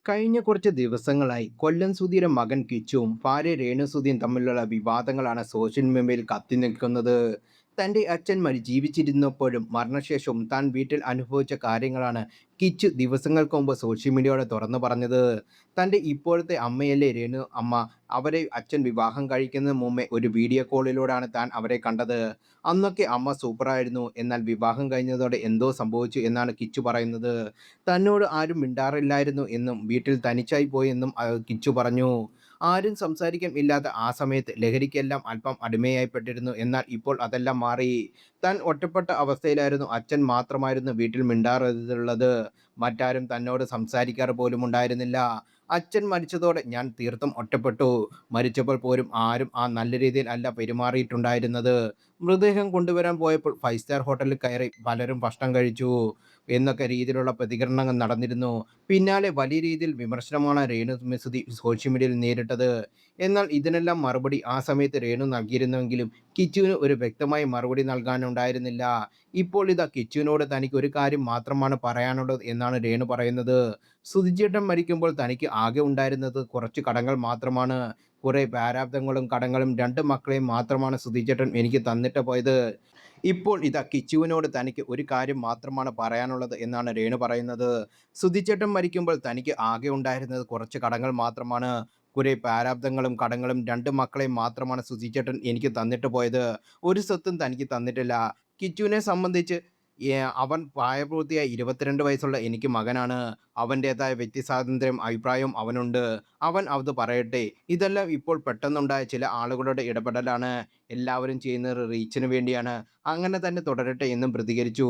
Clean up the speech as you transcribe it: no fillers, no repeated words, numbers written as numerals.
കഴിഞ്ഞ കുറച്ച് ദിവസങ്ങളായി കൊല്ലം സുധീരെ മകൻ കിച്ചുവും ഭാര്യ രേണുസുധിയും തമ്മിലുള്ള വിവാദങ്ങളാണ് സോഷ്യൽ മീഡിയയിൽ കത്തി നിൽക്കുന്നത്. തൻ്റെ അച്ഛൻ ജീവിച്ചിരുന്നപ്പോഴും മരണശേഷവും താൻ വീട്ടിൽ അനുഭവിച്ച കാര്യങ്ങളാണ് കിച്ചു ദിവസങ്ങൾക്ക് മുമ്പ് സോഷ്യൽ മീഡിയയോട് തുറന്നു പറഞ്ഞത്. തൻ്റെ ഇപ്പോഴത്തെ അമ്മയല്ലേ രേണു അമ്മ, അവരെ അച്ഛൻ വിവാഹം കഴിക്കുന്നതിന് മുമ്പേ ഒരു വീഡിയോ കോളിലൂടെയാണ് താൻ അവരെ കണ്ടത്. അന്നൊക്കെ അമ്മ സൂപ്പറായിരുന്നു, എന്നാൽ വിവാഹം കഴിഞ്ഞതോടെ എന്തോ സംഭവിച്ചു എന്നാണ് കിച്ചു പറയുന്നത്. തന്നോട് ആരും മിണ്ടാറില്ലായിരുന്നു എന്നും വീട്ടിൽ തനിച്ചായി പോയെന്നും കിച്ചു പറഞ്ഞു. ആരും സംസാരിക്കാൻ ഇല്ലാത്ത ആ സമയത്ത് ലഹരിക്കെല്ലാം അല്പം അടിമയായിപ്പെട്ടിരുന്നു. എന്നാൽ ഇപ്പോൾ അതെല്ലാം മാറി. താൻ ഒറ്റപ്പെട്ട അവസ്ഥയിലായിരുന്നു. അച്ഛൻ മാത്രമായിരുന്നു വീട്ടിൽ മിണ്ടാറുള്ളത്. മറ്റാരും തന്നോട് സംസാരിക്കാറ് പോലും ഉണ്ടായിരുന്നില്ല. അച്ഛൻ മരിച്ചതോടെ ഞാൻ തീർത്തും ഒറ്റപ്പെട്ടു. മരിച്ചപ്പോൾ പോലും ആരും നല്ല രീതിയിൽ അല്ല പെരുമാറിയിട്ടുണ്ടായിരുന്നത്. മൃതദേഹം കൊണ്ടുവരാൻ പോയപ്പോൾ 5 സ്റ്റാർ ഹോട്ടലിൽ കയറി പലരും ഭക്ഷണം കഴിച്ചു എന്നൊക്കെ രീതിയിലുള്ള പ്രതികരണങ്ങൾ നടന്നിരുന്നു. പിന്നാലെ വലിയ രീതിയിൽ വിമർശനമാണ് രേണു മെഹ്സൂദി സോഷ്യൽ മീഡിയയിൽ നേരിട്ടത്. എന്നാൽ ഇതിനെല്ലാം മറുപടി ആ സമയത്ത് രേണു നൽകിയിരുന്നെങ്കിലും കിച്ചുവിന് ഒരു വ്യക്തമായ മറുപടി നൽകാനുണ്ടായിരുന്നില്ല. ഇപ്പോൾ ഇതാ കിച്ചുവിനോട് തനിക്ക് ഒരു കാര്യം മാത്രമാണ് പറയാനുള്ളത് എന്നാണ് രേണു പറയുന്നത്. സുധിച്ചേട്ടൻ മരിക്കുമ്പോൾ തനിക്ക് ആകെ ഉണ്ടായിരുന്നത് കുറച്ച് കടങ്ങൾ മാത്രമാണ്. കുറേ പ്രാരാബ്ധങ്ങളും കടങ്ങളും 2 മക്കളെയും മാത്രമാണ് സുധിച്ചേട്ടൻ എനിക്ക് തന്നിട്ട് പോയത്. ഇപ്പോൾ ഇതാ കിച്ചുവിനോട് തനിക്ക് ഒരു കാര്യം മാത്രമാണ് പറയാനുള്ളത് എന്നാണ് രേണു പറയുന്നത്. സുധിച്ചേട്ടൻ മരിക്കുമ്പോൾ തനിക്ക് ആകെ ഉണ്ടായിരുന്നത് കുറച്ച് കടങ്ങൾ മാത്രമാണ്. കുറെ പ്രാരാബ്ധങ്ങളും കടങ്ങളും 2 മക്കളെയും മാത്രമാണ് സുധിച്ചേട്ടൻ എനിക്ക് തന്നിട്ട് പോയത്. ഒരു സ്വത്തും തനിക്ക് തന്നിട്ടില്ല. കിച്ചുവിനെ സംബന്ധിച്ച് അവൻ പ്രായപൂർത്തിയായി 22 വയസ്സുള്ള എനിക്ക് മകനാണ്. അവൻ്റേതായ വ്യക്തി സ്വാതന്ത്ര്യം, അഭിപ്രായവും അവനുണ്ട്. അവൻ അത് പറയട്ടെ. ഇതെല്ലാം ഇപ്പോൾ പെട്ടെന്നുണ്ടായ ചില ആളുകളുടെ ഇടപെടലാണ്. എല്ലാവരും ചെയ്യുന്നത് റീച്ചിന് വേണ്ടിയാണ്. അങ്ങനെ തന്നെ തുടരട്ടെ എന്നും പ്രതികരിച്ചു.